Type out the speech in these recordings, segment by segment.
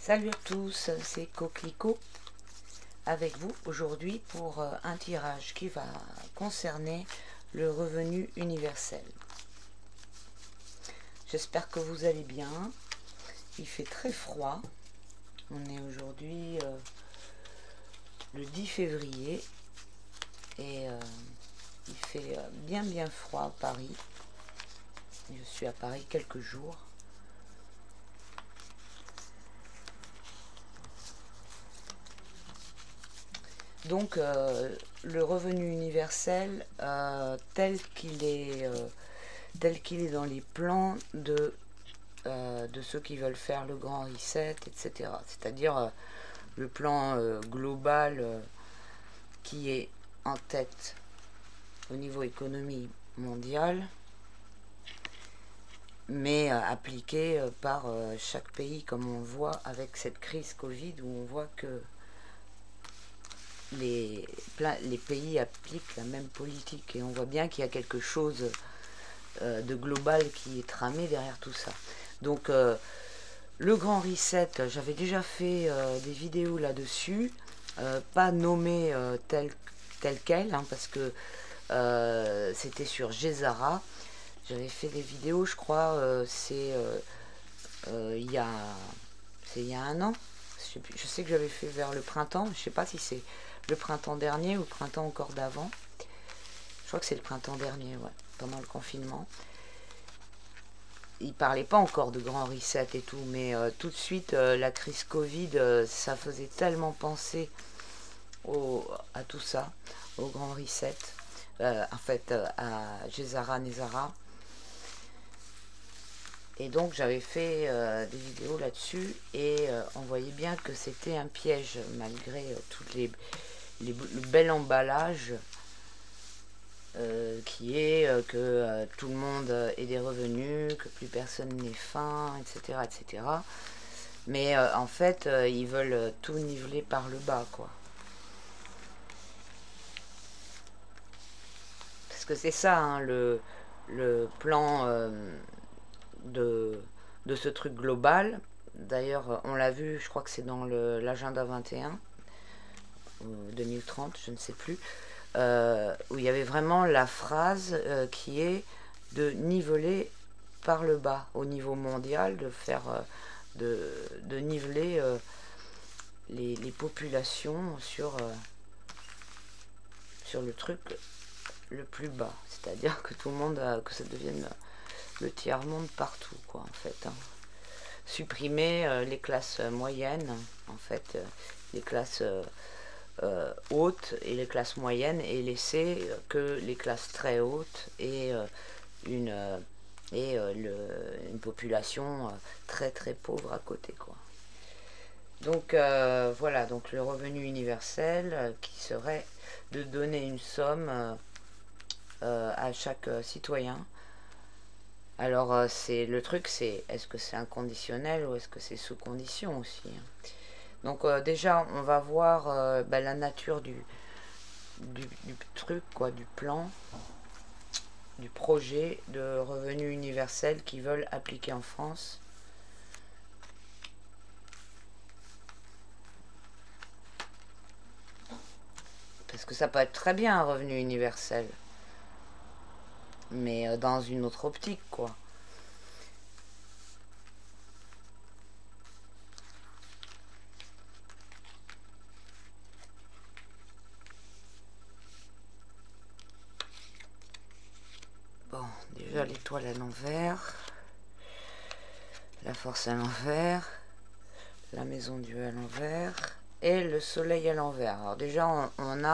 Salut à tous, c'est Coquelicot avec vous aujourd'hui pour un tirage qui va concerner le revenu universel. J'espère que vous allez bien. Il fait très froid. On est aujourd'hui le 10 février et il fait bien froid à Paris. Je suis à Paris quelques jours. Donc le revenu universel tel qu'il est dans les plans de ceux qui veulent faire le grand reset, etc. C'est-à-dire le plan global qui est en tête au niveau économie mondiale, mais appliqué par chaque pays, comme on voit avec cette crise Covid, où on voit que les pays appliquent la même politique, et on voit bien qu'il y a quelque chose de global qui est tramé derrière tout ça. Donc le grand reset, j'avais déjà fait des vidéos là-dessus, pas nommées tel quel, hein, parce que c'était sur Gezara. J'avais fait des vidéos, je crois, il y a un an. Je sais que j'avais fait vers le printemps, je sais pas si c'est le printemps dernier ou le printemps encore d'avant. Je crois que c'est le printemps dernier, ouais, pendant le confinement. Il parlait pas encore de grand reset et tout, mais tout de suite, la crise Covid, ça faisait tellement penser à tout ça, au grand reset, en fait, à Gezara Nezara. Et donc j'avais fait des vidéos là-dessus, et on voyait bien que c'était un piège, malgré tout le bel emballage qui est que tout le monde ait des revenus, que plus personne n'ait faim, etc. etc. Mais en fait, ils veulent tout niveler par le bas, quoi. Parce que c'est ça, hein, le plan de ce truc global. D'ailleurs, on l'a vu, je crois que c'est dans l'agenda 21, 2030, je ne sais plus, où il y avait vraiment la phrase qui est de niveler par le bas au niveau mondial, de faire de niveler les populations sur le truc le plus bas, c'est-à-dire que tout le monde que ça devienne le tiers-monde partout, quoi, en fait, hein. Supprimer les classes moyennes, en fait, les classes hautes et les classes moyennes, et laisser que les classes très hautes et une population très pauvre à côté, quoi. Donc voilà, donc le revenu universel qui serait de donner une somme à chaque citoyen. Alors c'est le truc, c'est est-ce que c'est inconditionnel ou est-ce que c'est sous condition aussi, hein. Donc déjà on va voir la nature du truc, quoi, du plan, du projet de revenu universel qu'ils veulent appliquer en France. Parce que ça peut être très bien un revenu universel, mais dans une autre optique, quoi. Bon, déjà l'étoile à l'envers, la force à l'envers, la maison Dieu à l'envers et le soleil à l'envers. Alors déjà on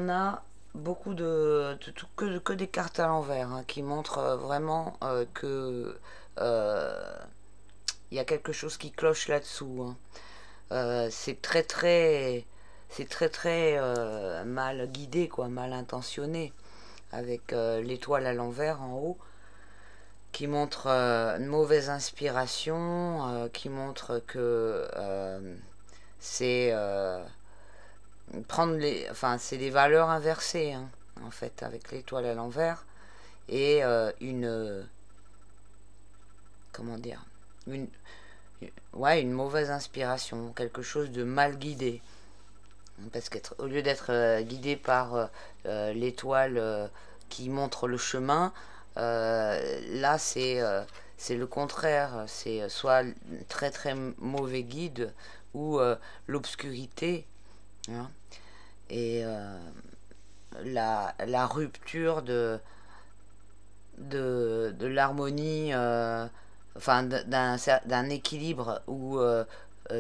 a beaucoup que des cartes à l'envers, hein, qui montrent vraiment que il y a quelque chose qui cloche là-dessous, hein. C'est très mal guidé, quoi, mal intentionné, avec l'étoile à l'envers en haut, qui montre une mauvaise inspiration, qui montre que c'est c'est des valeurs inversées, hein, en fait, avec l'étoile à l'envers, et comment dire, Ouais, une mauvaise inspiration, quelque chose de mal guidé. Parce qu'au lieu d'être guidé par l'étoile qui montre le chemin, là c'est le contraire. C'est soit très très mauvais guide ou l'obscurité, hein, et la rupture de l'harmonie, enfin d'un équilibre où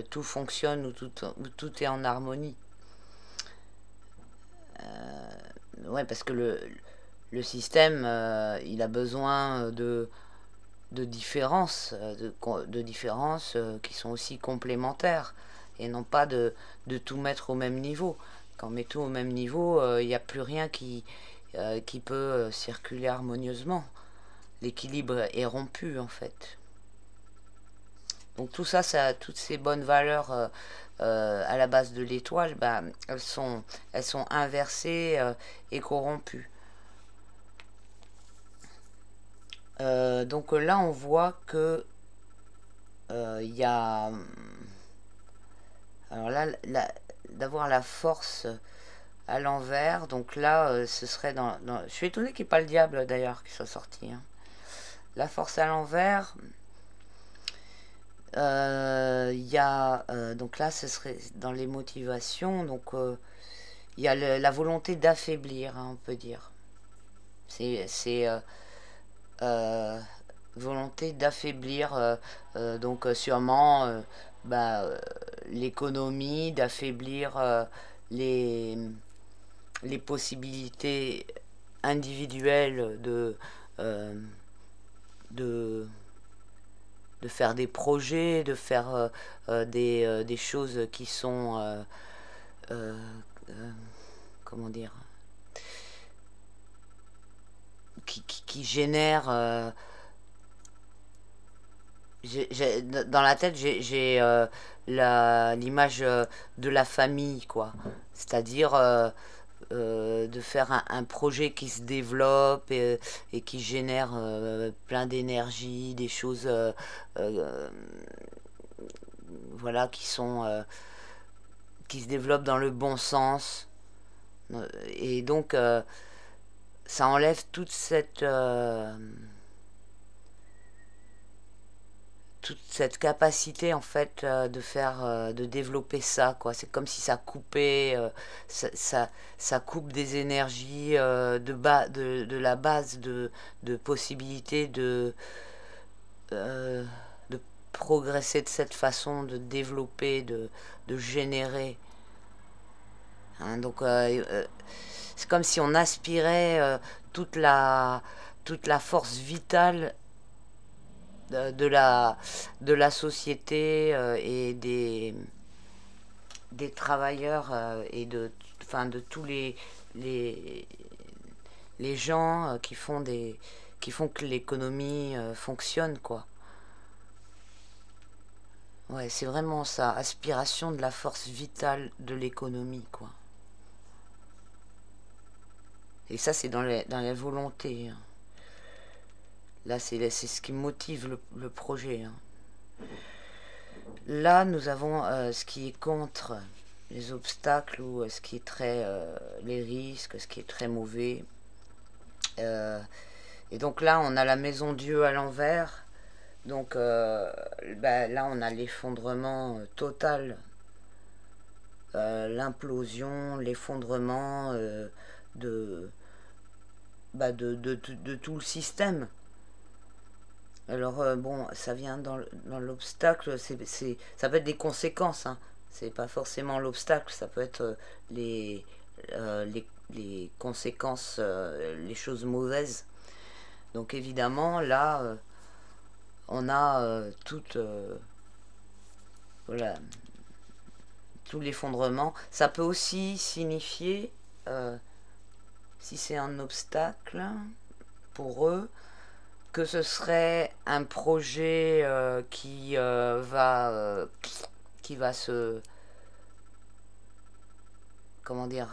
tout fonctionne, où tout est en harmonie. Ouais, parce que le système, il a besoin de différences, de différences qui sont aussi complémentaires, et non pas de tout mettre au même niveau. Quand on met tout au même niveau, il n'y a plus rien qui peut circuler harmonieusement. L'équilibre est rompu en fait. Donc tout ça, toutes ces bonnes valeurs à la base de l'étoile, bah, elles sont inversées et corrompues. Donc là, on voit que il y a, alors là, d'avoir la force à l'envers. Donc là, ce serait je suis étonné qu'il n'y ait pas le diable d'ailleurs qui soit sorti, hein. La force à l'envers. Il y a donc là, ce serait dans les motivations. Donc il y a la volonté d'affaiblir, hein, on peut dire. C'est euh, volonté d'affaiblir, donc sûrement bah, l'économie, d'affaiblir les, les possibilités individuelles euh, de, de faire des projets, de faire des choses qui sont, euh, euh, comment dire, qui génèrent dans la tête, j'ai l'image de la famille, quoi. C'est-à-dire de faire un projet qui se développe et qui génère plein d'énergie, des choses euh, voilà, qui se développent dans le bon sens. Et donc, ça enlève toute cette capacité en fait de développer ça, quoi. C'est comme si ça coupait, ça coupe des énergies de la base de possibilités euh, de progresser de cette façon, de développer, de générer, hein. Donc c'est comme si on aspirait toute la toute la force vitale de de la société et des travailleurs et enfin, de tous les, les gens qui font que l'économie fonctionne, quoi. Ouais, c'est vraiment ça, aspiration de la force vitale de l'économie, quoi. Et ça, c'est dans la volonté, hein. Là, c'est ce qui motive le projet, hein. Là, nous avons ce qui est contre les obstacles ou ce qui est très les risques, ce qui est très mauvais. Euh, et donc là, on a la maison Dieu à l'envers. Donc bah, là, on a l'effondrement total, l'implosion, l'effondrement de, bah, de tout le système. Alors bon, ça vient dans l'obstacle, ça peut être des conséquences, hein. C'est pas forcément l'obstacle, ça peut être les conséquences, les choses mauvaises. Donc évidemment, là, on a voilà, tout l'effondrement. Ça peut aussi signifier, euh, si c'est un obstacle pour eux, que ce serait un projet qui va se, comment dire,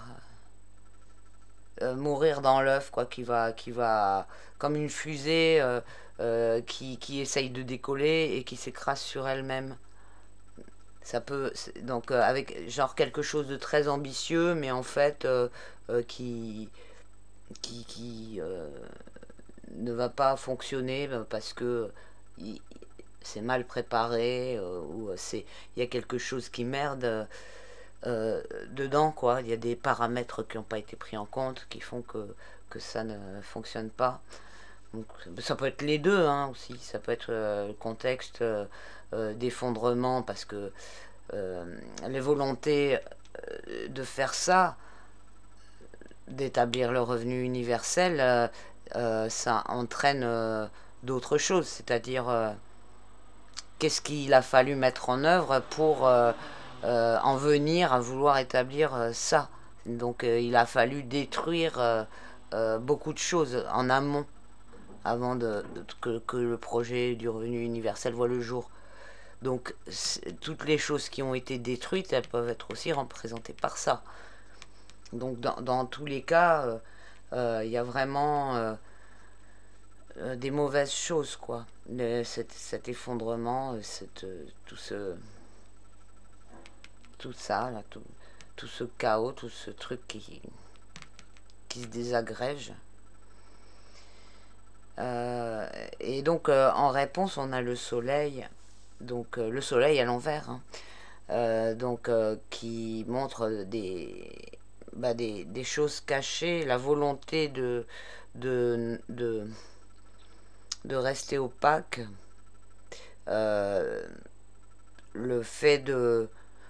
mourir dans l'œuf, quoi, qui va comme une fusée qui essaye de décoller et qui s'écrase sur elle-même. Ça peut, donc avec genre quelque chose de très ambitieux, mais en fait qui ne va pas fonctionner parce que c'est mal préparé ou il y a quelque chose qui merde dedans, quoi. Il y a des paramètres qui n'ont pas été pris en compte qui font que ça ne fonctionne pas. Donc, ça peut être les deux hein, aussi. Ça peut être le contexte d'effondrement parce que les volontés de faire ça, d'établir le revenu universel, ça entraîne d'autres choses. C'est-à-dire, qu'est-ce qu'il a fallu mettre en œuvre pour en venir à vouloir établir ça. Donc il a fallu détruire beaucoup de choses en amont avant que le projet du revenu universel voit le jour. Donc toutes les choses qui ont été détruites, elles peuvent être aussi représentées par ça. Donc dans tous les cas, il y a vraiment des mauvaises choses, quoi. Cet effondrement, tout ça, là, tout ce chaos, tout ce truc qui se désagrège. Et donc en réponse, on a le soleil, donc le soleil à l'envers, hein. Donc qui montre des choses cachées, la volonté de, de, de rester opaque, le fait de...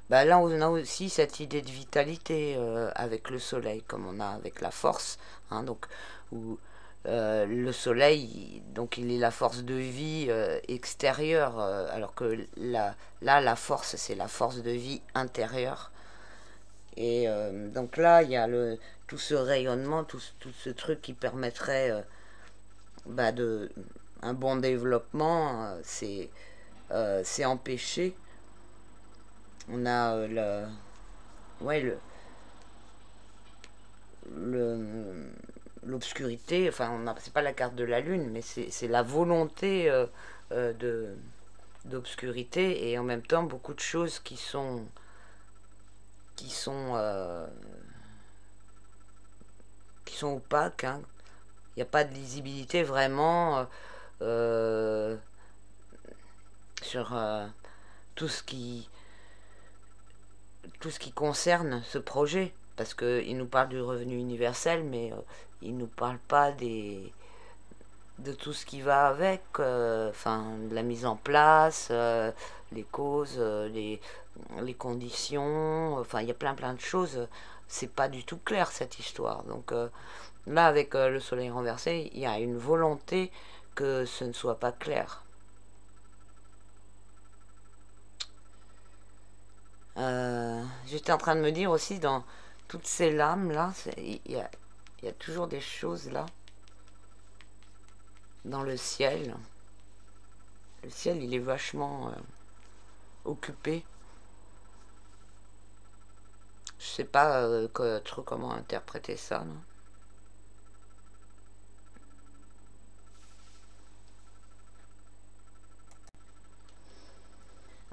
là, on a aussi cette idée de vitalité avec le soleil, comme on a avec la force, hein, donc, où le soleil, donc il est la force de vie extérieure, alors que là, la force, c'est la force de vie intérieure. Et donc là, il y a tout ce rayonnement, tout ce truc qui permettrait un bon développement, c'est empêché. On a ouais, l'obscurité, enfin, c'est pas la carte de la lune, mais c'est la volonté d'obscurité et en même temps beaucoup de choses qui sont opaques, hein. Il n'y a pas de lisibilité vraiment sur tout ce qui concerne ce projet, parce qu'il nous parle du revenu universel, mais il nous parle pas de tout ce qui va avec, enfin de la mise en place, les causes, les conditions, enfin il y a plein de choses. C'est pas du tout clair cette histoire. Donc là, avec le soleil renversé, il y a une volonté que ce ne soit pas clair. J'étais en train de me dire aussi, dans toutes ces lames là, il y a toujours des choses là dans le ciel. Le ciel, il est vachement occupé. Je sais pas trop comment interpréter ça, là.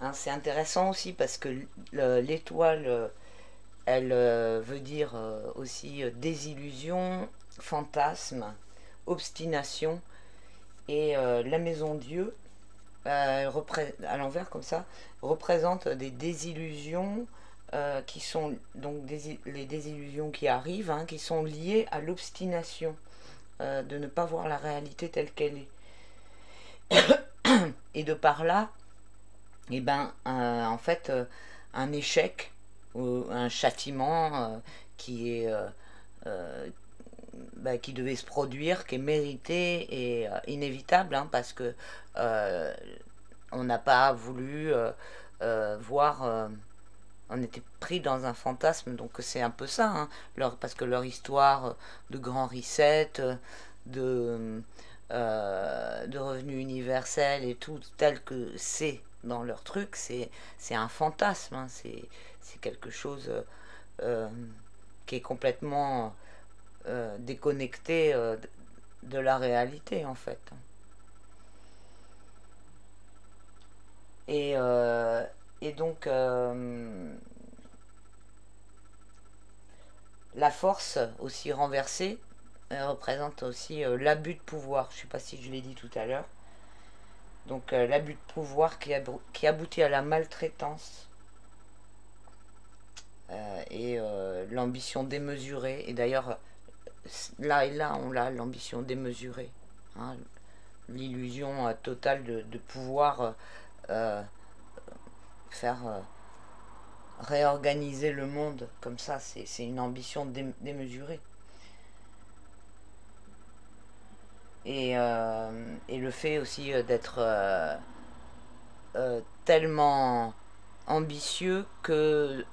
Hein, c'est intéressant aussi parce que l'étoile, elle veut dire aussi désillusion, fantasme, obstination. Et la maison Dieu, à l'envers comme ça, représente des désillusions qui sont donc les désillusions qui arrivent, hein, qui sont liées à l'obstination, de ne pas voir la réalité telle qu'elle est. Et de par là, eh ben, en fait, un échec ou un châtiment qui est qui devait se produire, qui est mérité et inévitable, hein, parce que on n'a pas voulu voir. On était pris dans un fantasme, donc c'est un peu ça, hein, parce que leur histoire de grand reset, de revenu universel et tout, tel que c'est dans leur truc, c'est un fantasme, hein, c'est quelque chose qui est complètement déconnecté de la réalité en fait. Et, euh, et donc la force aussi renversée représente aussi l'abus de pouvoir. Je ne sais pas si je l'ai dit tout à l'heure. Donc l'abus de pouvoir qui aboutit à la maltraitance et l'ambition démesurée. Et d'ailleurs, là et là, on a l'ambition démesurée. Hein, l'illusion totale de pouvoir euh, faire réorganiser le monde comme ça. C'est une ambition démesurée. Et le fait aussi d'être tellement ambitieux que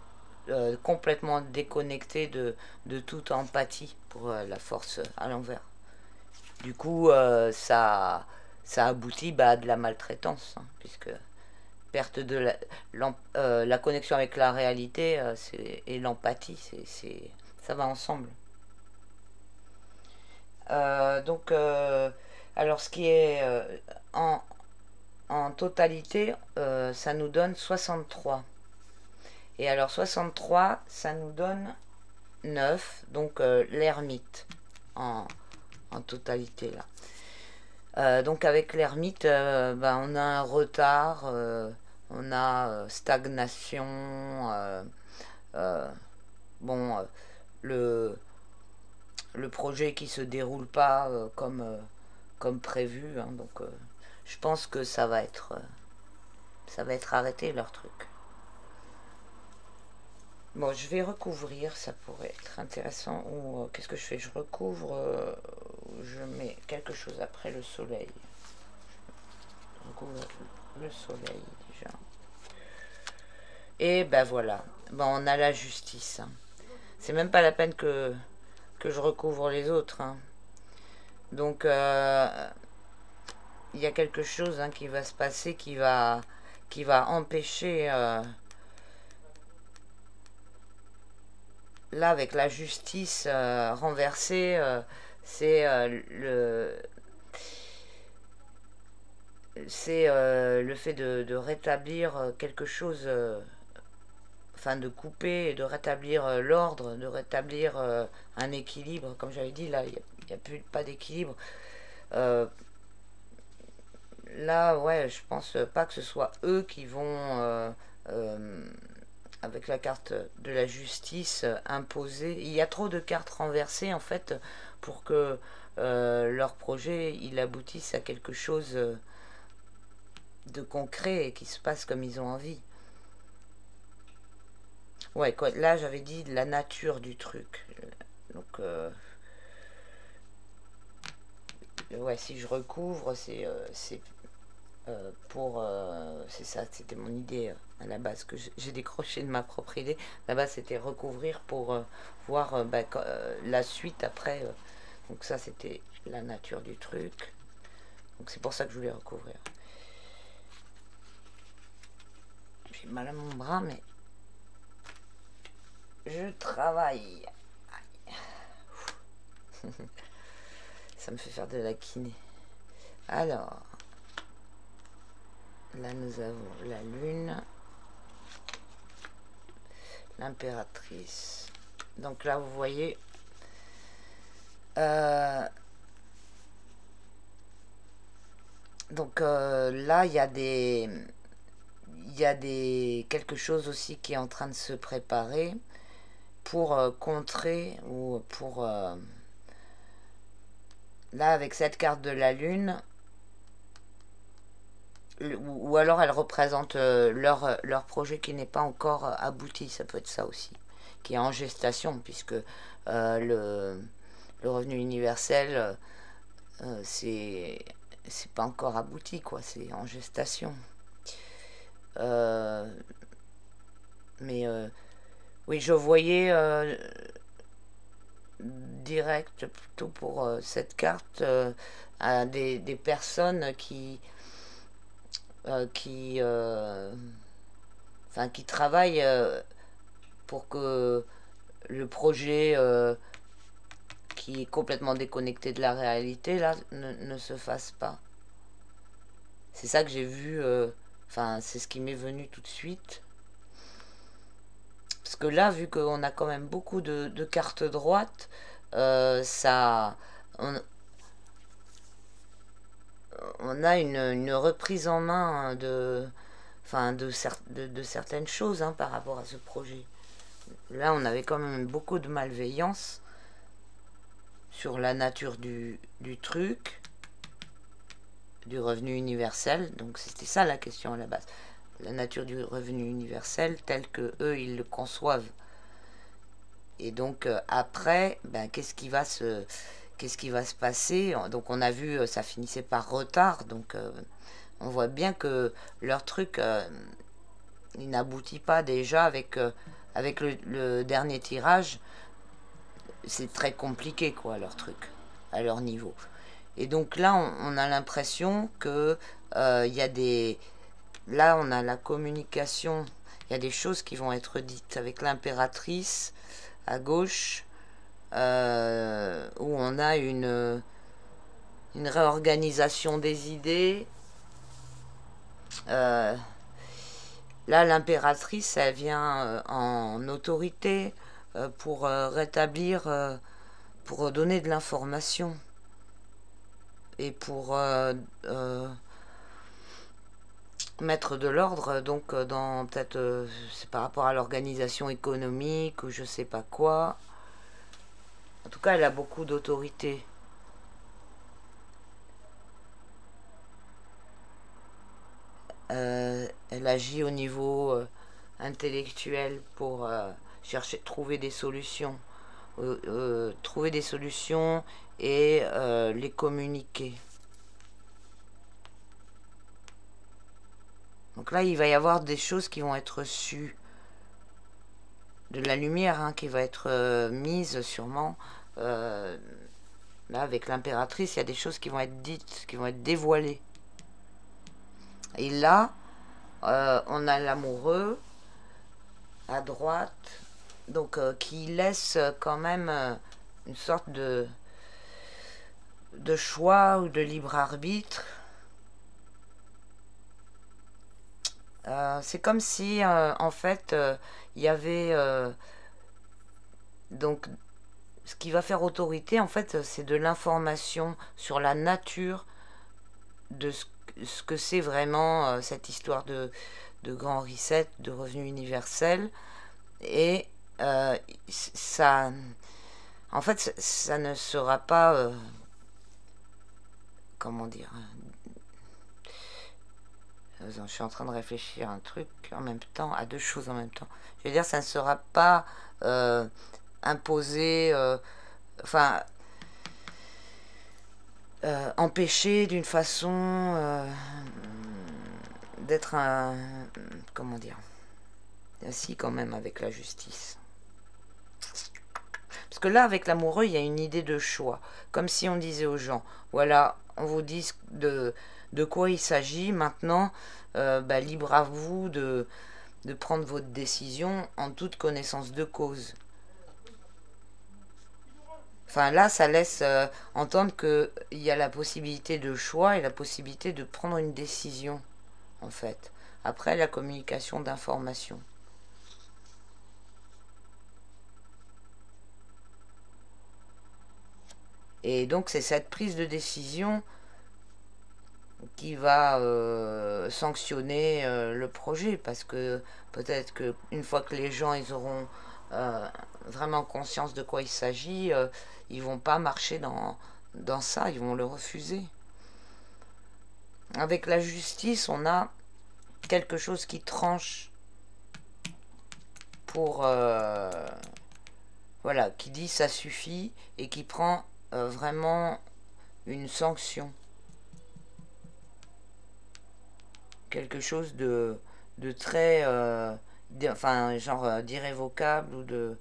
complètement déconnecté de toute empathie pour la force à l'envers. Du coup, ça aboutit à de la maltraitance, hein, puisque perte de la connexion avec la réalité et l'empathie, ça va ensemble. Donc, alors ce qui est en totalité, ça nous donne 63. Et alors 63, ça nous donne 9, donc l'ermite en totalité là. Donc avec l'ermite, on a un retard, on a stagnation, euh, bon, le, le projet qui se déroule pas comme prévu, hein, donc je pense que ça va être arrêté leur truc. Bon, je vais recouvrir, ça pourrait être intéressant. Ou qu'est-ce que je fais? Je recouvre, je mets quelque chose après le soleil. Je recouvre le soleil déjà. Et ben voilà, on a la justice. Hein. C'est même pas la peine que je recouvre les autres. Hein. Donc, il y a quelque chose hein, qui va se passer qui va empêcher... là, avec la justice renversée, c'est le fait de rétablir quelque chose, enfin de couper et de rétablir l'ordre, de rétablir un équilibre. Comme j'avais dit, là, il n'y a plus pas d'équilibre. Euh, Là, ouais, je pense pas que ce soit eux qui vont avec la carte de la justice imposée. Il y a trop de cartes renversées en fait pour que leur projet il aboutisse à quelque chose de concret et qui se passe comme ils ont envie. Ouais, quoi, là j'avais dit la nature du truc. Donc, ouais, si je recouvre, c'est pour. C'est ça, c'était mon idée à la base, que j'ai décroché de ma propre idée. À la base, c'était recouvrir pour voir la suite après. Donc, ça, c'était la nature du truc. Donc, c'est pour ça que je voulais recouvrir. J'ai mal à mon bras, mais je travaille. Ça me fait faire de la kiné. Alors, là, nous avons la lune. L'impératrice. Donc là, vous voyez, donc là, il y a quelque chose aussi qui est en train de se préparer pour contrer ou pour là avec cette carte de la lune. Ou alors elle représente leur projet qui n'est pas encore abouti, ça peut être ça aussi, qui est en gestation, puisque le revenu universel, c'est pas encore abouti, quoi, c'est en gestation. Mais oui, je voyais direct plutôt pour cette carte à des personnes qui, enfin, qui travaillent pour que le projet qui est complètement déconnecté de la réalité, là, ne se fasse pas. C'est ça que j'ai vu, enfin, c'est ce qui m'est venu tout de suite. Parce que là, vu qu'on a quand même beaucoup de cartes droites, ça... On a une reprise en main enfin, de certaines choses hein, par rapport à ce projet. Là, on avait quand même beaucoup de malveillance sur la nature du truc, du revenu universel. Donc c'était ça la question à la base. La nature du revenu universel tel que eux ils le conçoivent. Et donc après, ben, qu'est-ce qui va se passer? Donc on a vu, ça finissait par retard. Donc on voit bien que leur truc, il n'aboutit pas déjà avec le dernier tirage. C'est très compliqué quoi leur truc à leur niveau. Et donc là on a l'impression que il y a des... Là on a la communication, il y a des choses qui vont être dites avec l'impératrice à gauche, où on a une réorganisation des idées. Là, l'impératrice, elle vient en autorité pour rétablir, pour donner de l'information et pour mettre de l'ordre, donc dans peut-être c'est par rapport à l'organisation économique ou je sais pas quoi. En tout cas, elle a beaucoup d'autorité. Elle agit au niveau intellectuel pour trouver des solutions. Trouver des solutions et les communiquer. Donc là, il va y avoir des choses qui vont être sues. De la lumière hein, qui va être mise sûrement. Là, avec l'impératrice, il y a des choses qui vont être dites, qui vont être dévoilées. Et là, on a l'amoureux à droite, donc qui laisse quand même une sorte de choix ou de libre arbitre. C'est comme si en fait il y avait donc ce qui va faire autorité en fait c'est de l'information sur la nature de ce que c'est vraiment cette histoire de grand reset, de revenu universel. Et ça, en fait, ça ne sera pas, comment dire, je suis en train de réfléchir à un truc en même temps, à deux choses en même temps. Je veux dire, ça ne sera pas imposé, enfin, empêché d'une façon d'être un... Comment dire? Si, quand même, avec la justice. Parce que là, avec l'amoureux, il y a une idée de choix. Comme si on disait aux gens, voilà, on vous dit de quoi il s'agit. Maintenant, bah, libre à vous de prendre votre décision en toute connaissance de cause. Enfin, là, ça laisse entendre qu'il y a la possibilité de choix et la possibilité de prendre une décision, en fait. Après, la communication d'informations. Et donc, c'est cette prise de décision qui va sanctionner le projet, parce que peut-être qu'une fois que les gens ils auront vraiment conscience de quoi il s'agit, ils vont pas marcher dans ça, ils vont le refuser. Avec la justice, on a quelque chose qui tranche pour voilà, qui dit ça suffit et qui prend vraiment une sanction. Quelque chose de très enfin genre d'irrévocable ou de...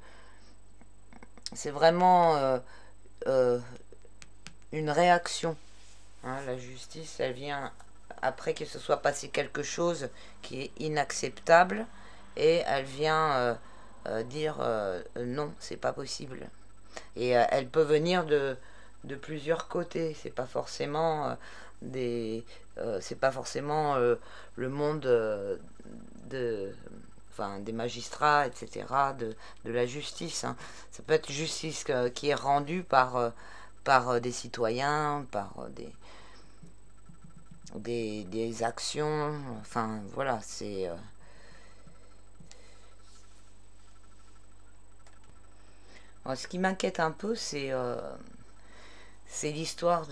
C'est vraiment une réaction hein, la justice elle vient après que ce soit passé quelque chose qui est inacceptable et elle vient dire non, c'est pas possible. Et elle peut venir de plusieurs côtés. C'est pas forcément c'est pas forcément le monde de, enfin, des magistrats, etc., de la justice, hein. Ça peut être justice qui est rendue par des citoyens, par des actions. Enfin, voilà, c'est... ce qui m'inquiète un peu, c'est l'histoire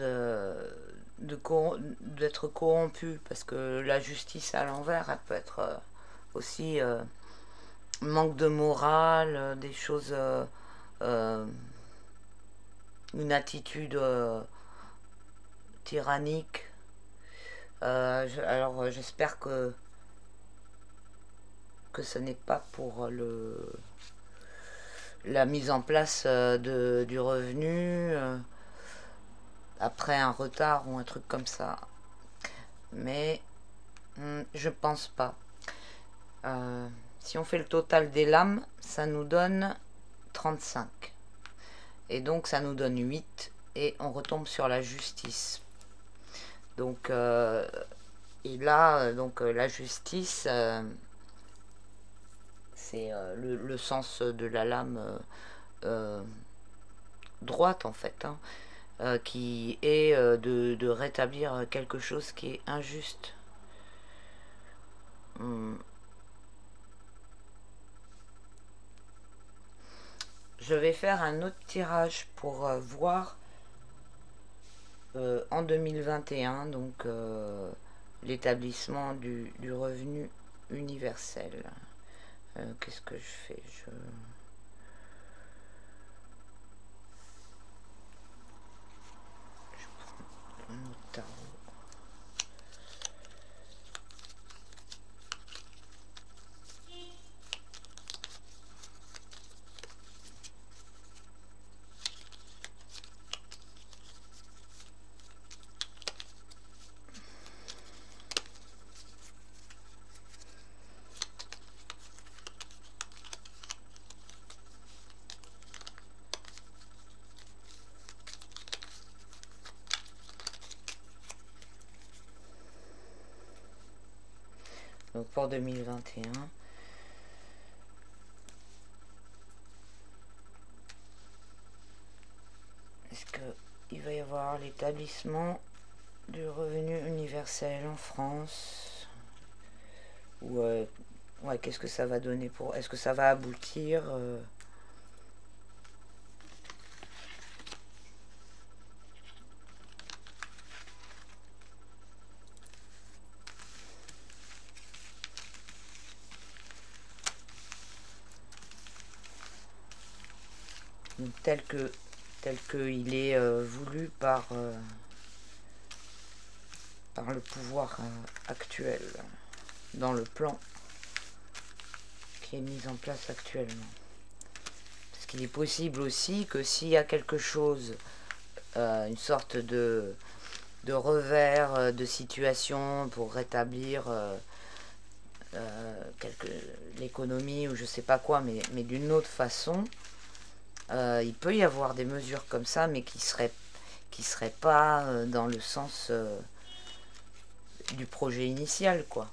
d'être corrompu, parce que la justice à l'envers, elle peut être aussi manque de morale, des choses, une attitude tyrannique. Alors j'espère que ce n'est pas pour la mise en place du revenu après un retard ou un truc comme ça. Mais je pense pas. Si on fait le total des lames, ça nous donne 35. Et donc ça nous donne 8. Et on retombe sur la justice. Donc, et là, donc la justice, c'est le sens de la lame droite, en fait, hein, qui est de rétablir quelque chose qui est injuste. Je vais faire un autre tirage pour voir en 2021, donc l'établissement du revenu universel. Qu'est-ce que je fais? Je prends un autre tarot. Donc pour 2021. Est-ce qu'il va y avoir l'établissement du revenu universel en France? Ou ouais, qu'est-ce que ça va donner pour... Est-ce que ça va aboutir tel que il est voulu par le pouvoir actuel, dans le plan qui est mis en place actuellement. Parce qu'il est possible aussi que s'il y a quelque chose, une sorte de revers de situation pour rétablir l'économie ou je sais pas quoi, mais d'une autre façon, il peut y avoir des mesures comme ça, mais qui seraient pas dans le sens du projet initial, quoi.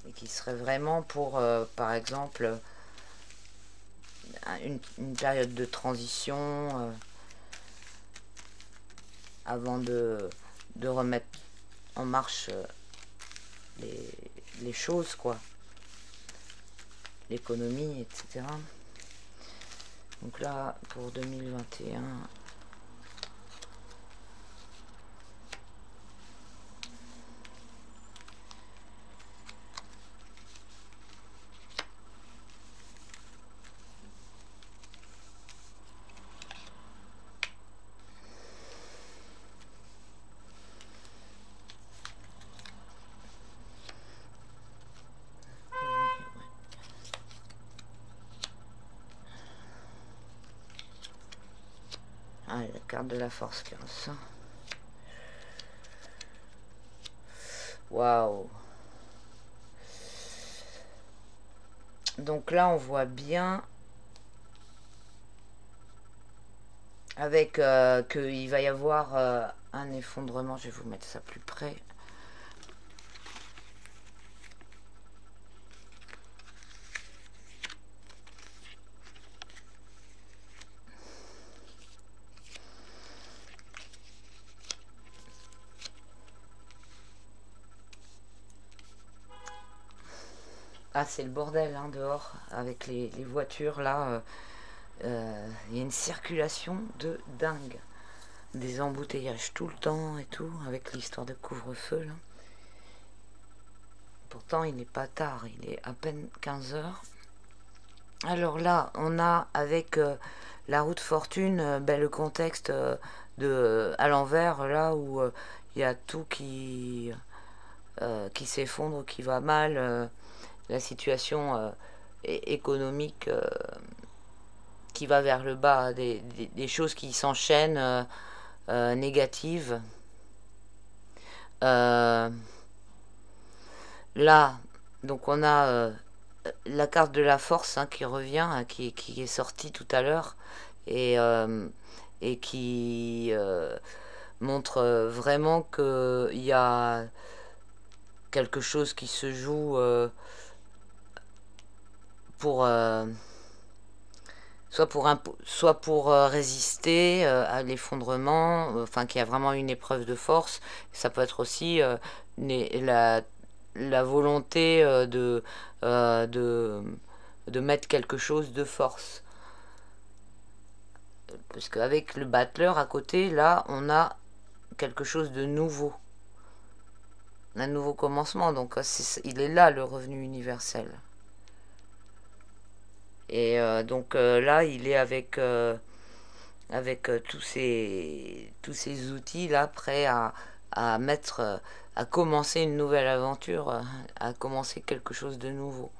Et qui seraient vraiment pour, par exemple, une période de transition avant de remettre en marche les choses, quoi. L'économie, etc. Donc là, pour 2021... Ah, la carte de la force 15. Waouh. Donc là, on voit bien avec qu'il va y avoir un effondrement. Je vais vous mettre ça plus près. Ah, c'est le bordel hein, dehors, avec les voitures là. Il y a une circulation de dingue. Des embouteillages tout le temps et tout, avec l'histoire de couvre-feu là. Pourtant, il n'est pas tard, il est à peine 15 heures. Alors là, on a avec la roue de fortune ben, le contexte à l'envers, là où il y a tout qui s'effondre, qui va mal, la situation économique qui va vers le bas, des choses qui s'enchaînent négatives. Là, donc on a la carte de la force hein, qui revient, hein, qui est sortie tout à l'heure et qui montre vraiment qu'il y a quelque chose qui se joue pour soit pour résister à l'effondrement, enfin qu'il y a vraiment une épreuve de force. Ça peut être aussi la volonté de mettre quelque chose de force. Parce qu'avec le battleur à côté, là, on a quelque chose de nouveau. Un nouveau commencement. Donc, il est là, le revenu universel. Et donc là, il est avec tous ces outils là, prêts à mettre, à commencer une nouvelle aventure, à commencer quelque chose de nouveau.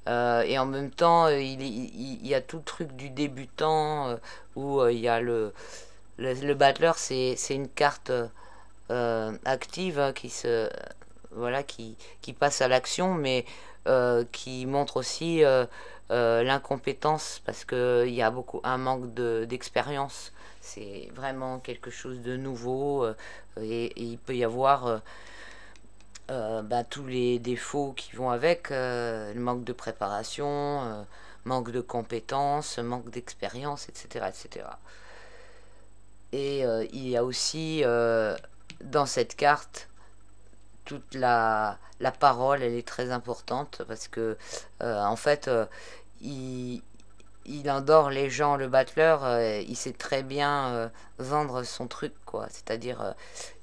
Et en même temps, il y a tout le truc du débutant où il y a le battleur, c'est une carte active hein, voilà, qui passe à l'action, mais qui montre aussi l'incompétence parce qu'il y a un manque d'expérience. C'est vraiment quelque chose de nouveau et il peut y avoir bah, tous les défauts qui vont avec, le manque de préparation, manque de compétences, manque d'expérience, etc., etc. Et il y a aussi dans cette carte toute la parole, elle est très importante parce que en fait, il, il endort les gens, le battleur, il sait très bien vendre son truc, quoi. C'est-à-dire,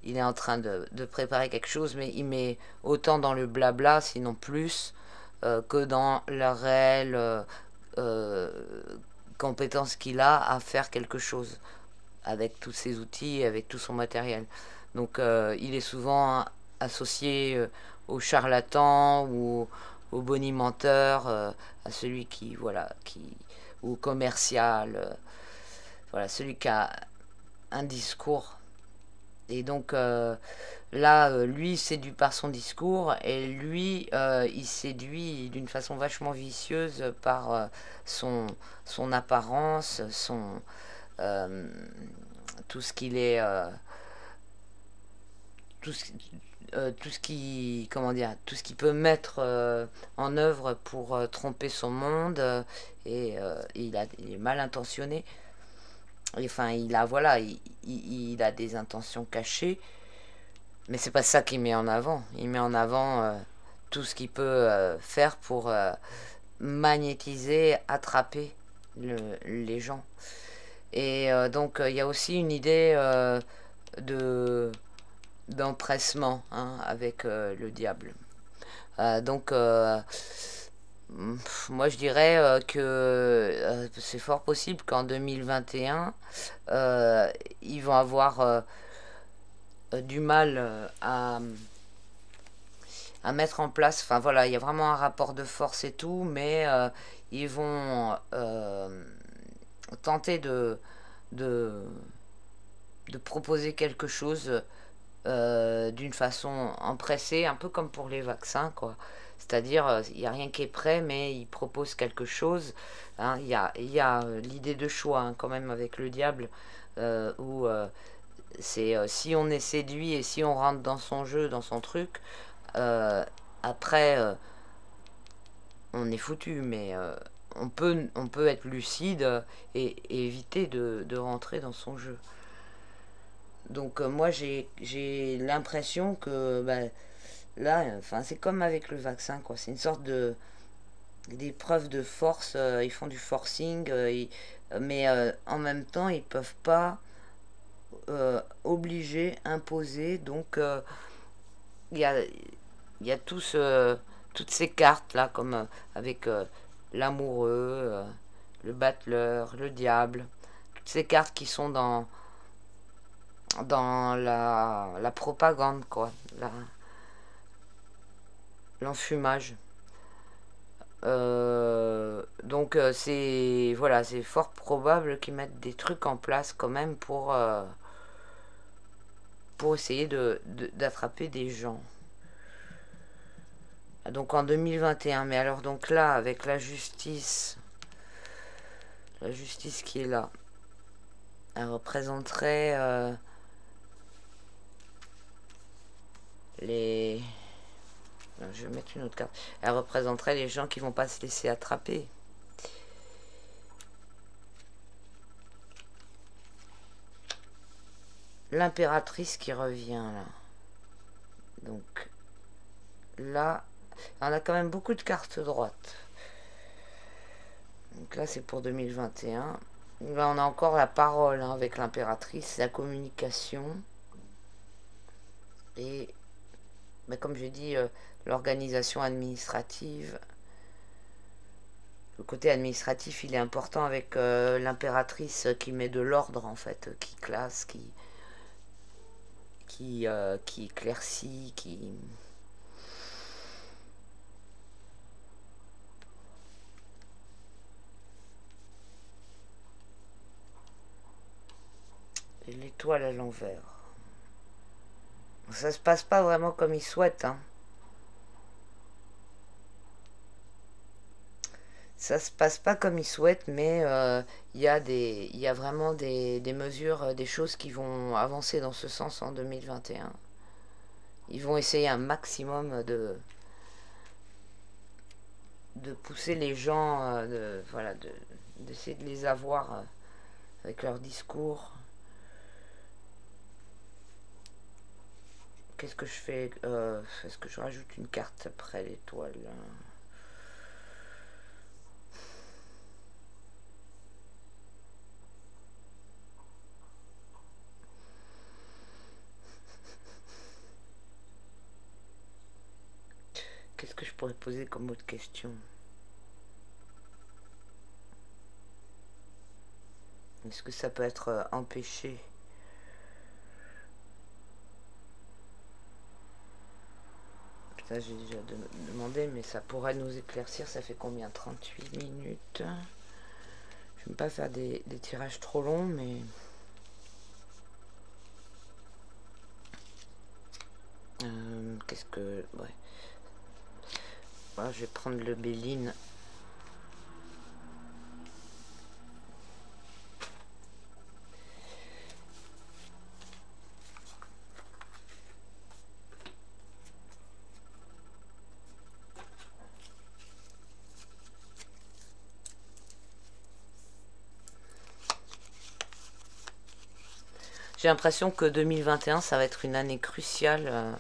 il est en train de préparer quelque chose, mais il met autant dans le blabla, sinon plus, que dans la réelle euh, compétence qu'il a à faire quelque chose avec tous ses outils, avec tout son matériel. Donc, il est souvent associé au charlatan ou au bonimenteur, à celui qui, voilà, ou commercial, voilà, celui qui a un discours. Et donc là, lui, il séduit par son discours et lui, il séduit d'une façon vachement vicieuse par son apparence, euh, tout ce qu'il est, tout ce, tout ce qui, comment dire, tout ce qu'il peut mettre en œuvre pour tromper son monde et il est mal intentionné. Enfin, il a voilà, il a des intentions cachées, mais c'est pas ça qu'il met en avant. Il met en avant tout ce qu'il peut faire pour magnétiser, attraper les gens. Et donc il y a aussi une idée de d'empressement hein, avec le diable. Donc moi je dirais que c'est fort possible qu'en 2021 ils vont avoir du mal à mettre en place, enfin voilà, il y a vraiment un rapport de force et tout, mais ils vont tenter de, de proposer quelque chose d'une façon empressée, un peu comme pour les vaccins, quoi. C'est-à-dire, il n'y a rien qui est prêt, mais il propose quelque chose. Hein. Il y a l'idée de choix, hein, quand même, avec le diable, où c'est si on est séduit et si on rentre dans son jeu, dans son truc, euh, après, on est foutu, mais on peut être lucide et éviter de rentrer dans son jeu. Donc moi, j'ai l'impression que bah, là, enfin, c'est comme avec le vaccin, quoi. C'est une sorte d'épreuve de force. Ils font du forcing, mais en même temps, ils peuvent pas obliger, imposer. Donc il y a, il y a toutes ces cartes là, comme avec l'amoureux, le battleur, le diable. Toutes ces cartes qui sont dans la propagande, quoi. L'enfumage. Donc c'est voilà, c'est fort probable qu'ils mettent des trucs en place quand même pour essayer d'attraper des gens. Donc en 2021, mais alors donc là, avec la justice qui est là, elle représenterait les... Non, je vais mettre une autre carte. Elle représenterait les gens qui vont pas se laisser attraper. L'impératrice qui revient là. Donc là, on a quand même beaucoup de cartes droites. Donc là, c'est pour 2021. Là, on a encore la parole, hein, avec l'impératrice, la communication. Et, bah, comme j'ai dit, l'organisation administrative. Le côté administratif, il est important avec l'impératrice qui met de l'ordre, en fait, qui classe, qui éclaircit, qui... Et l'étoile à l'envers. Ça se passe pas vraiment comme il souhaite, hein. Ça se passe pas comme il souhaite, mais il y a vraiment des mesures, des choses qui vont avancer dans ce sens en 2021. Ils vont essayer un maximum de pousser les gens, voilà, d'essayer de les avoir avec leur discours. Qu'est-ce que je fais est-ce que je rajoute une carte après l'étoile? Qu'est-ce que je pourrais poser comme autre question? Est-ce que ça peut être empêché? Ça, j'ai déjà demandé, mais ça pourrait nous éclaircir. Ça fait combien? 38 minutes. Je ne vais pas faire des tirages trop longs, mais... qu'est-ce que... Ouais. Voilà, je vais prendre le Béline. J'ai l'impression que 2021, ça va être une année cruciale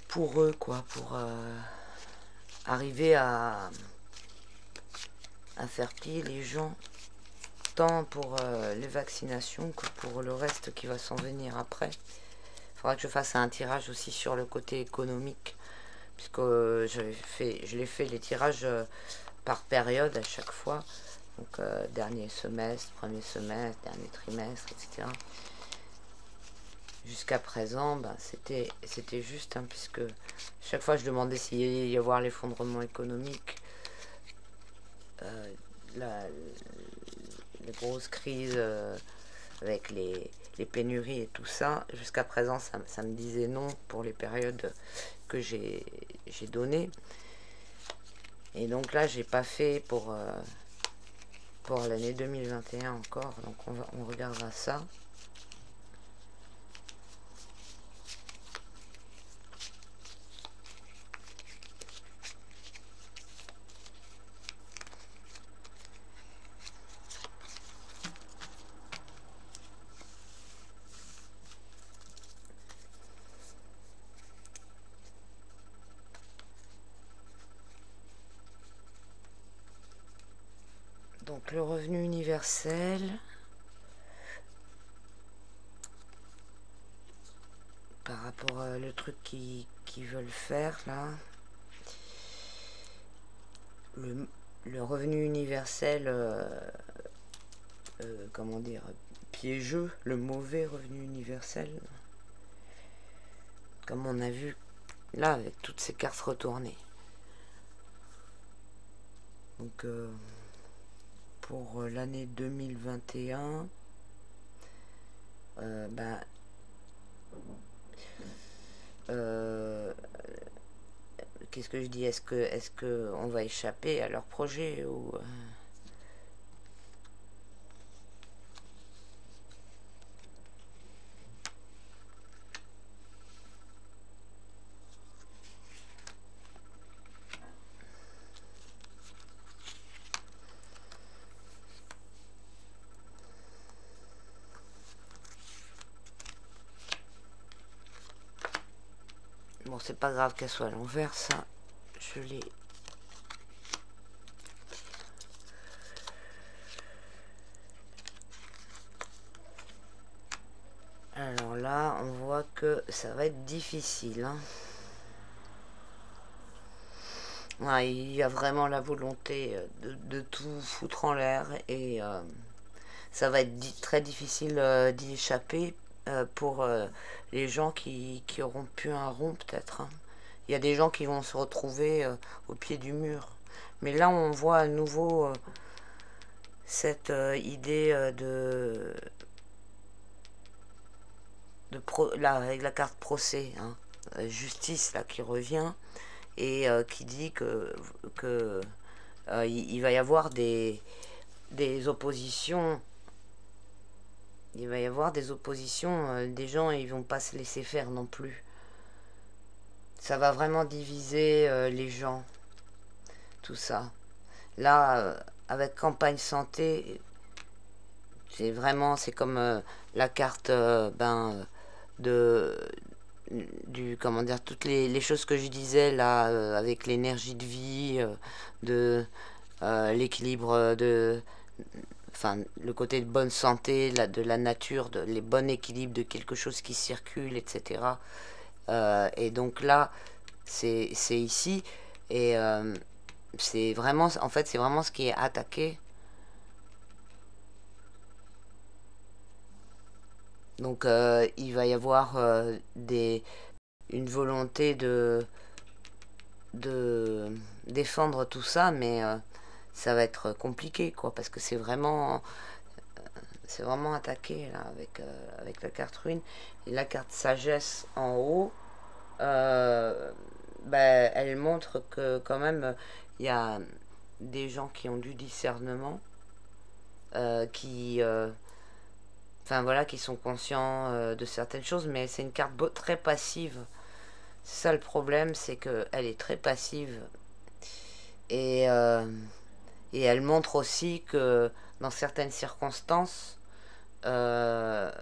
pour eux, quoi, pour arriver à faire plier les gens, tant pour les vaccinations que pour le reste qui va s'en venir après. Il faudra que je fasse un tirage aussi sur le côté économique, puisque je l'ai fait les tirages par période à chaque fois. Donc dernier semestre, premier semestre, dernier trimestre, etc. Jusqu'à présent, ben, c'était juste, hein, puisque chaque fois je demandais s'il allait y avoir l'effondrement économique, la grosse crise avec les pénuries et tout ça. Jusqu'à présent, ça me disait non pour les périodes que j'ai donné. Et donc là, j'ai pas fait pour l'année 2021 encore. Donc on regardera ça. Donc le revenu universel, par rapport à le truc qu'ils veulent faire là, le revenu universel, comment dire, piégeux, le mauvais revenu universel, comme on a vu là avec toutes ces cartes retournées. Donc pour l'année 2021, ben, qu'est-ce que je dis, est-ce que on va échapper à leur projet ou bon, c'est pas grave qu'elle soit à l'envers, ça je l'ai. Alors là, on voit que ça va être difficile. Hein. Ouais, il y a vraiment la volonté de tout foutre en l'air et ça va être très difficile d'y échapper pour les gens qui auront pu un rond peut-être. Hein. Il y a des gens qui vont se retrouver au pied du mur. Mais là, on voit à nouveau cette idée là, avec la carte procès, hein, justice là qui revient et qui dit que il va y avoir des oppositions. Il va y avoir des oppositions, des gens ils vont pas se laisser faire non plus. Ça va vraiment diviser les gens, tout ça. Là, avec campagne santé, c'est comme la carte de comment dire, toutes les choses que je disais là, avec l'énergie de vie, de l'équilibre enfin le côté de bonne santé, de la nature, les bons équilibres de quelque chose qui circule, etc. Et donc là, c'est ici, et c'est vraiment, en fait, c'est vraiment ce qui est attaqué. Donc il va y avoir une volonté de défendre tout ça, mais ça va être compliqué, quoi, parce que c'est vraiment attaqué là avec la carte ruine et la carte sagesse en haut. Elle montre que quand même il y a des gens qui ont du discernement, qui enfin voilà, qui sont conscients de certaines choses, mais c'est une carte très passive. C'est ça le problème, c'est que elle est très passive et elle montre aussi que dans certaines circonstances le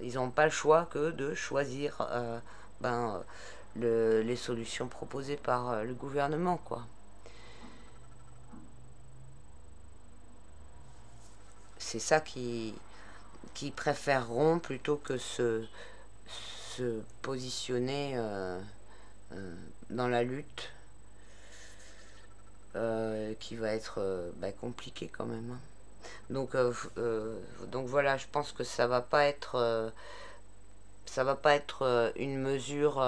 ils n'ont pas le choix que de choisir les solutions proposées par le gouvernement, quoi. C'est ça qui préféreront plutôt que se positionner dans la lutte qui va être compliquée quand même. Hein. Donc voilà, je pense que ça va pas être une mesure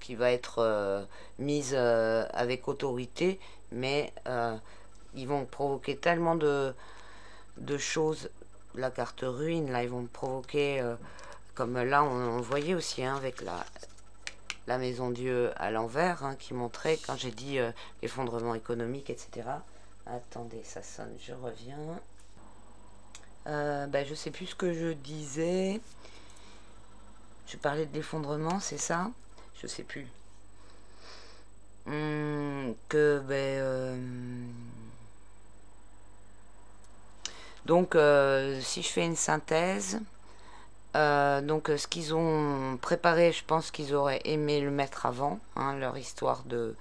qui va être mise avec autorité, mais ils vont provoquer tellement de choses. La carte ruine, là, ils vont provoquer, comme là, on voyait aussi hein, avec la maison Dieu à l'envers, hein, qui montrait, quand j'ai dit l'effondrement économique, etc. Attendez, ça sonne, je reviens. Je sais plus ce que je disais. Je parlais de l'effondrement, c'est ça? Je sais plus. Donc, si je fais une synthèse, donc ce qu'ils ont préparé, je pense qu'ils auraient aimé le mettre avant, hein, leur histoire de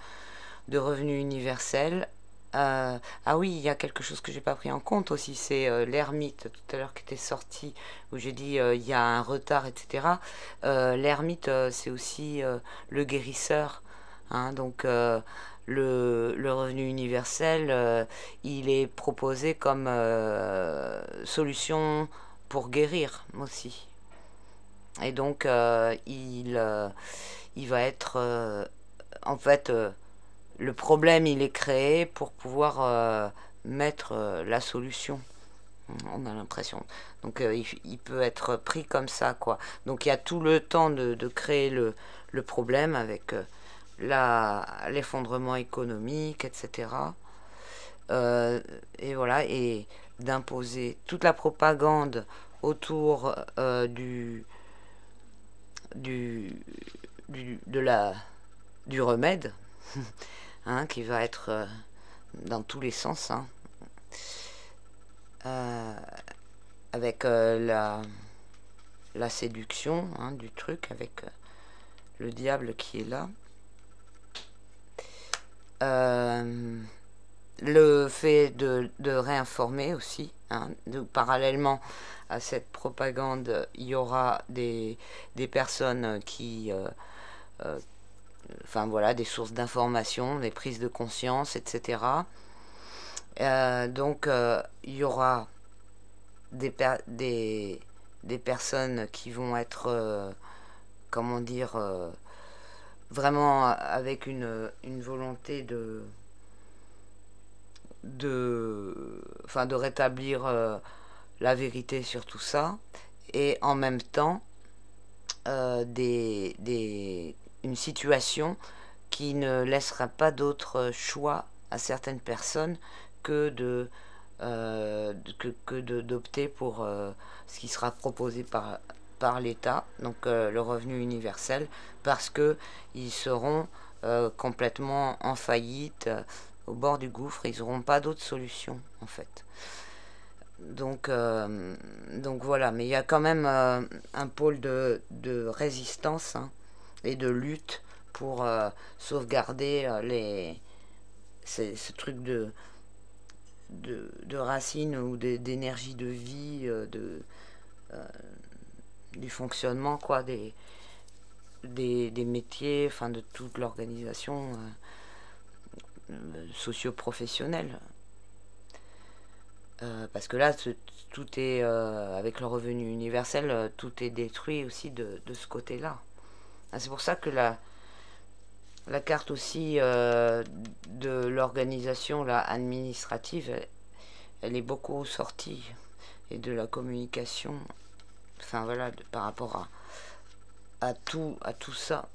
revenu universel. Ah oui, il y a quelque chose que j'ai pas pris en compte aussi, c'est l'ermite tout à l'heure qui était sorti, où j'ai dit il y a un retard, etc. L'ermite, c'est aussi le guérisseur, hein, donc le revenu universel, il est proposé comme solution pour guérir aussi. Et donc il va être en fait le problème il est créé pour pouvoir mettre la solution. On a l'impression. Donc il peut être pris comme ça, quoi. Donc il y a tout le temps de créer le problème avec l'effondrement économique, etc. Et voilà, et d'imposer toute la propagande autour du remède, hein, qui va être dans tous les sens, hein, avec la séduction hein, du truc, avec le diable qui est là. Le fait de réinformer aussi, hein, parallèlement à cette propagande, il y aura des personnes qui enfin voilà, des sources d'information, des prises de conscience, etc. Donc il y aura des personnes qui vont être, comment dire, vraiment avec une volonté de rétablir la vérité sur tout ça, et en même temps une situation qui ne laissera pas d'autre choix à certaines personnes que d'opter pour ce qui sera proposé par l'État, donc le revenu universel, parce que ils seront complètement en faillite, au bord du gouffre, ils n'auront pas d'autre solution en fait. Donc voilà, mais il y a quand même un pôle de résistance hein, et de lutte pour sauvegarder ce truc de racines ou d'énergie de vie, du fonctionnement quoi, des métiers, enfin de toute l'organisation socio-professionnelle. Parce que là, tout est, avec le revenu universel, tout est détruit aussi de ce côté-là. Ah, c'est pour ça que la carte aussi de l'organisation administrative, elle est beaucoup sortie. Et de la communication, enfin voilà, par rapport à tout ça.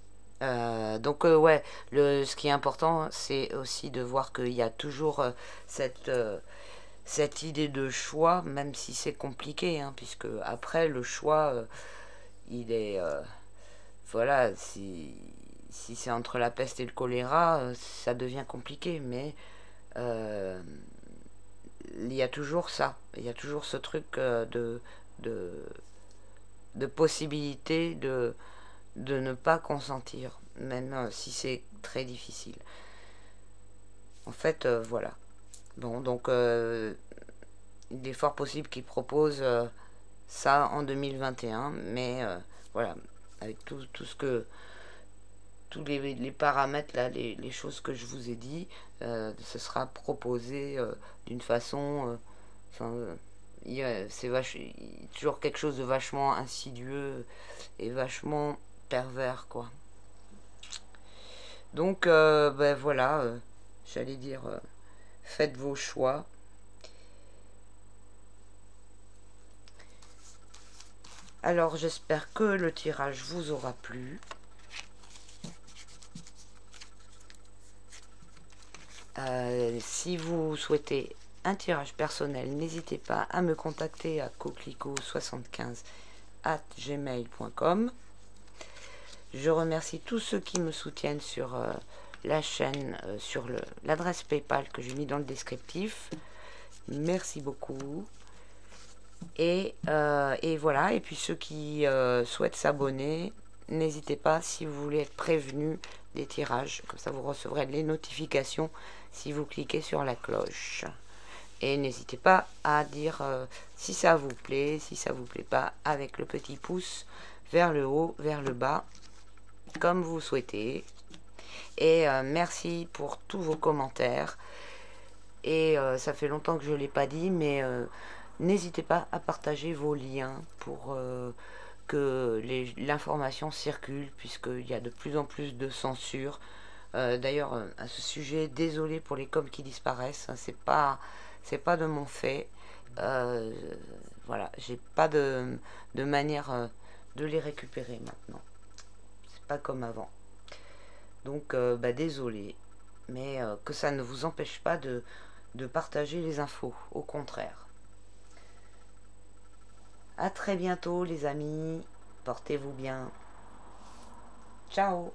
Donc ouais, ce qui est important, c'est aussi de voir qu'il y a toujours cette idée de choix, même si c'est compliqué, hein, puisque après le choix, il est voilà, si c'est entre la peste et le choléra, ça devient compliqué, mais il y a toujours ça, il y a toujours ce truc de possibilité de ne pas consentir, même si c'est très difficile. En fait, voilà. Bon, donc il est fort possible qu'ils proposent ça en 2021, mais voilà, avec tout ce que tous les paramètres là, les choses que je vous ai dit, ce sera proposé d'une façon, c'est toujours quelque chose de vachement insidieux et vachement pervers quoi. Donc, ben voilà, j'allais dire, faites vos choix. Alors, j'espère que le tirage vous aura plu. Si vous souhaitez un tirage personnel, n'hésitez pas à me contacter à coquelicot75@gmail.com. Je remercie tous ceux qui me soutiennent sur la chaîne, sur l'adresse PayPal que j'ai mis dans le descriptif. Merci beaucoup. Et voilà, et puis ceux qui souhaitent s'abonner, n'hésitez pas si vous voulez être prévenu des tirages, comme ça vous recevrez les notifications si vous cliquez sur la cloche. Et n'hésitez pas à dire si ça vous plaît, si ça vous plaît pas, avec le petit pouce vers le haut, vers le bas, comme vous souhaitez. Et merci pour tous vos commentaires. Et ça fait longtemps que je ne l'ai pas dit, mais n'hésitez pas à partager vos liens pour que l'information circule, puisqu'il y a de plus en plus de censure. D'ailleurs, à ce sujet, désolé pour les coms qui disparaissent, hein, c'est pas de mon fait. Voilà, j'ai pas de manière de les récupérer maintenant. C'est pas comme avant. Donc, bah, désolé, mais que ça ne vous empêche pas de partager les infos, au contraire. À très bientôt les amis, portez-vous bien. Ciao.